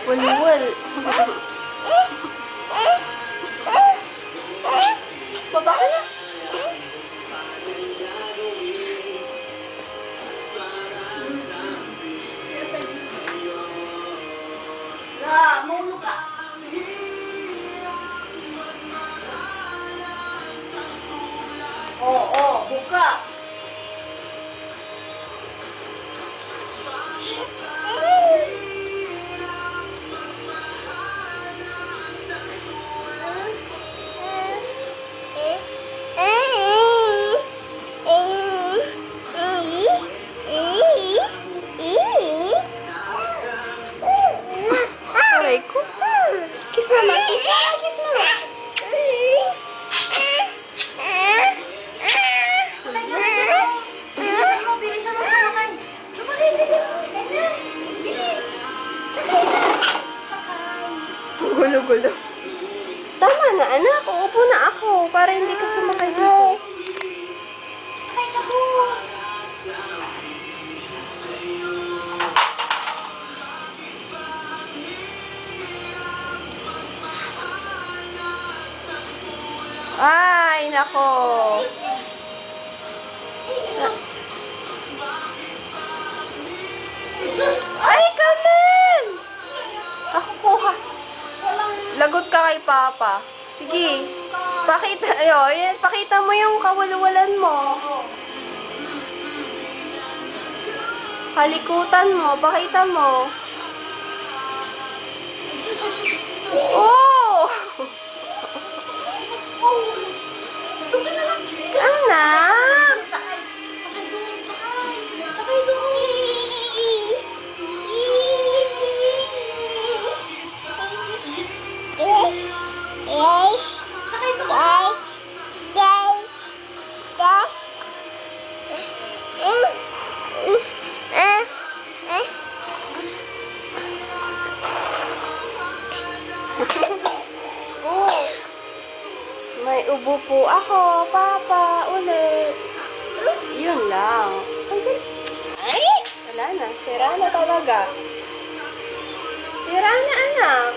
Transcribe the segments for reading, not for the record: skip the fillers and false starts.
Wal-wal. Baba ka na. Mulo ka. Oo, buka. Aray ko. Kiss mama, kiss mama, kiss mama. Sakay ka na dyan. Bilisan mo sumakay. Sumakay ka dyan. Bilis. Sakay na. Sakay. Gulo-gulo. Tama na, anak. Uupo na ako para hindi ka sumakay dito. Sakay ka po. Ay, nako. Sus. Ay, Kamel! Ako kuha. Lagot ka kay Papa. Sige. Pakita, yan. Pakita mo yung kawalwalan mo. Halikutan mo. Pakita mo. Oh! Anak! Sakay. Sakay doon. Sakay. Sakay doon. Sakay doon. Oh! May ubo po ako, Papa, ulit. Yun lang. Wala na, sira na talaga. Sira na, anak.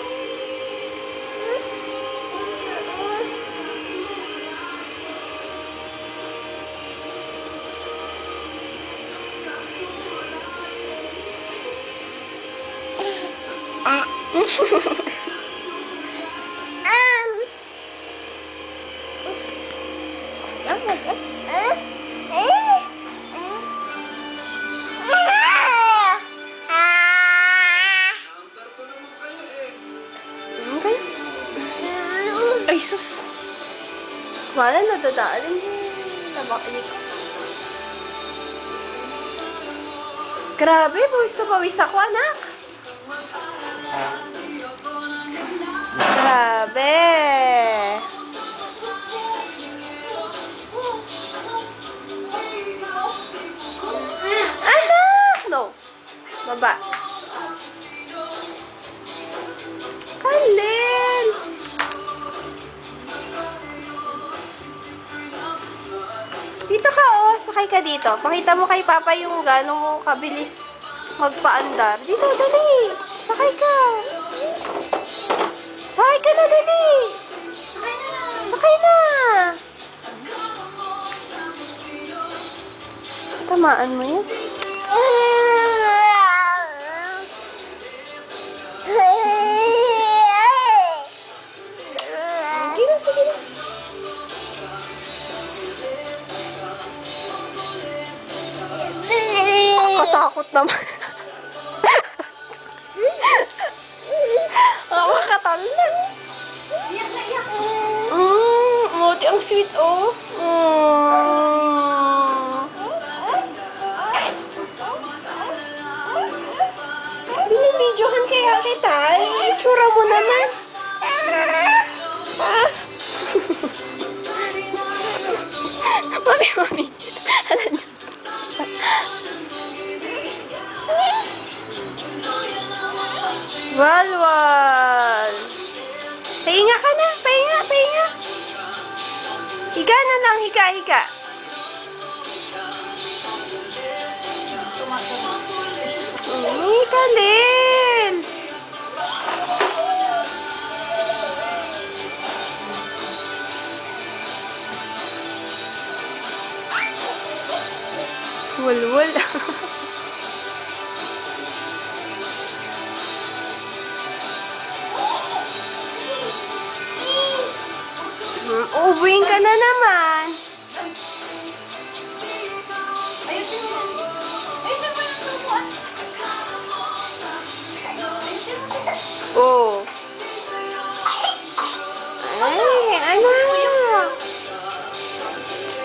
Okay. Ay, sus. Wala, nadadaalan yung tabakli ko. Grabe, pawis na pawis ako, anak. Grabe. Anak! No. Baba. Kalin! Dito ka, oh. Sakay ka dito. Pakita mo kay Papa yung gano'n mo kabilis magpaandar. Dito, dali. Sakay ka. Sakay ka na, dali. Sakay na. Sakay na. Tamaan mo yun. Sige na, sige na. Katakot naman. Makakatala. Iyak na iyak. Muti ang sweet, oh. Binibidyohan kaya kita. Ay, itsura mo naman. Ah. Mami. Alam niyo. Walwal. Pahinga ka na. Pahinga. Higa na lang. Higa. Kalin. Uubuin ka na naman. Ayusin mo. Ayusin mo yung upuan. Ayusin mo. Oh. Ay, anak.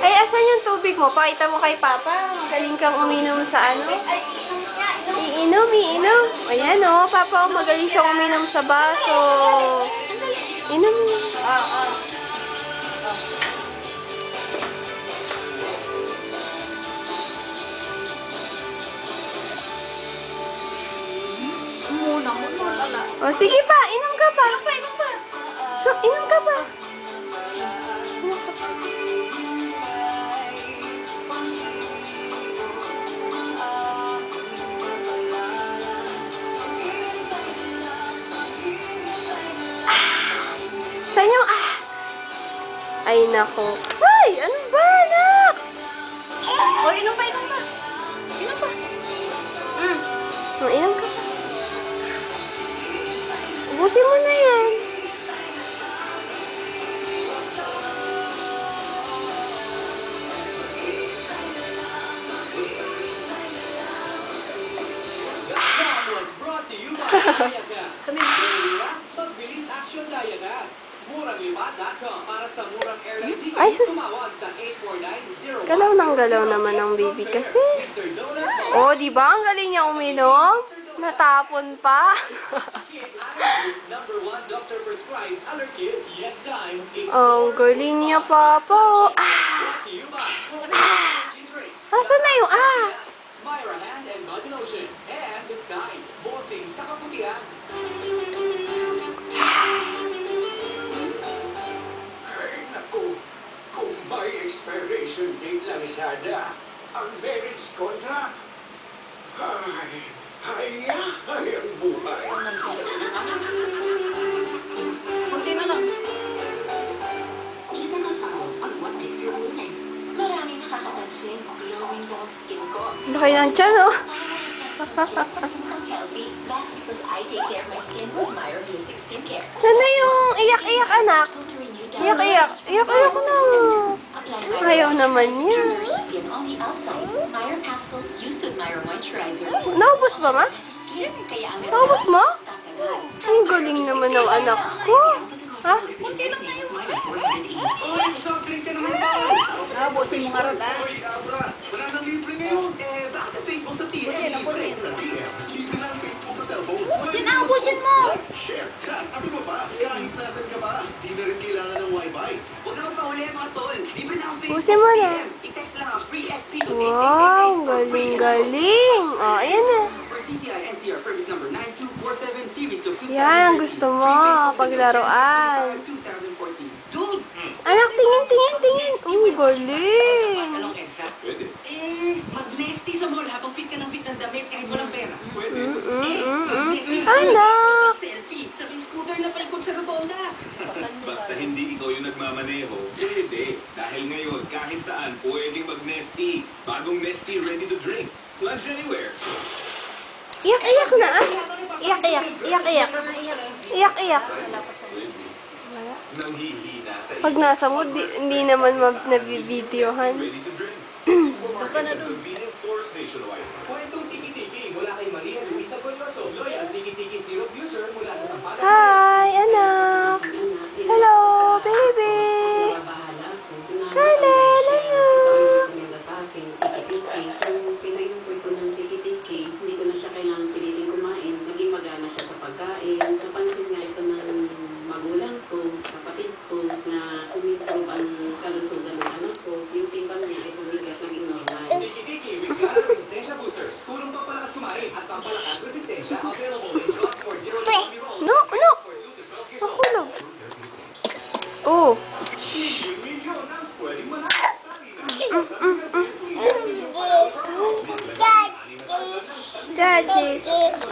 Ay, asan yung tubig mo? Pakita mo kay Papa. Magaling kang uminom sa ano? Ay, iinom siya. Iinom, iinom. Ayan o, Papa, magaling siyang uminom sa baso. Inom. Muna mo, wala. O, sige pa, inom ka pa. Inom pa. So, inom ka pa. Inom ka pa. Saan yung Ay, nako. Ay, ano ba, anak? O, inom pa, inom pa. Inom pa. O, inom ka pa. Ubusin mo na yan. That song was brought to you by Diatats. Pagbilis Action Diatats. Murang5.com para sa murang airline tickets. Ay, sus. Tumawag sa 849-0160. Galaw ng galaw naman ang baby kasi. Mr. Donut Oh, di ba? Ang galing niya uminom. Natapon pa. Number 1 doctor prescribed Allerkid. Yes time. It's Ang galing niya, Papa. brought to you by Energy Drink. Asan na yung Myra Hand and Body Lotion. And Tide. Bossing sa kaputian. Ay, naku. Kung may expiration date lang sana ang marriage contract. Ay ang buhay. Kunti na lang. Isa kasama ang what makes your woman. Maraming nakakapansin. Glowing ko ang skin ko. Laki ng tiyan, oh. I'm healthy. That's because I take care of my skin with Myra Holistic Skincare. Saan na yung iyak-iyak, anak? To renew Iyak-iyak. Iyak-iyak na. Ayaw naman niya. Skin on the outside. Myra capsule used with Myra moisturizer. Naubos ba, ma? Skin, kaya ang Naubos mo? Ang galing naman ng anak ko. Ha? Kunti lang tayo. Uy, soft drinks ka naman ba? Busin mo nga ron, ah. Uy, Abra, wala nang libre ngayon. Bakit ang Facebook sa TM? Busin, busin. Sa TM, libre na ang Facebook sa cellphone. Busin na, busin mo! Share, chat, at iba pa. Kahit nasan ka pa, di na rin kailangan ng wifi. Huwag naman pauli mga tol. Libre na ang Facebook Busin mo sa na. TM. I-text lang ang free FP to Wow, galing-galing. O, ayan na. For TTI NCR permit number 9247 series of 2013. Yan ang gusto mo, paglaruan. 2014. Dude! Anak, tingin. Ang galing. Salong EDSA? Pwede. Mag-nesty sa mall habang fit ka ng fit ng damit kahit walang pera. Pwede. Anak. Selfie, sabi scooter na palikot sa rotonda. Basta hindi ikaw yung nagmamaneho, pwede. Dahil ngayon, kahit saan, pwedeng mag-Nestea. Bagong Nestea ready to drink. Lunch anywhere. Iyak-iyak na, ah. Iyak-iyak. Iyak-iyak. Pwede. Nanghihina sa Pag nasa mood, hindi naman nabibidyohan. ready to drink. Doon Sa convenience stores nationwide. Kwentong tiki-tiki mula kay Maria Luisa Colloso. Loyal tiki-tiki syrup user mula sa Sampaloc. Hi, anak. Hello, baby. Kalala. Sa akin, tiki-tiki. Kung pinainukoy ko ng tiki-tiki, hindi ko na siya kailangan pilitin kumain. Naging magana siya sa pagkain. Napansin nga ito ng magulang ko, kapatid ko, na umimprove ang kalusugan ng anak ko. Yung timbang niya ay bumigat, naging normal. Tiki-tiki with Resistensya Boosters. Tulong pampalakas kumain at pampalakas resistensya. Available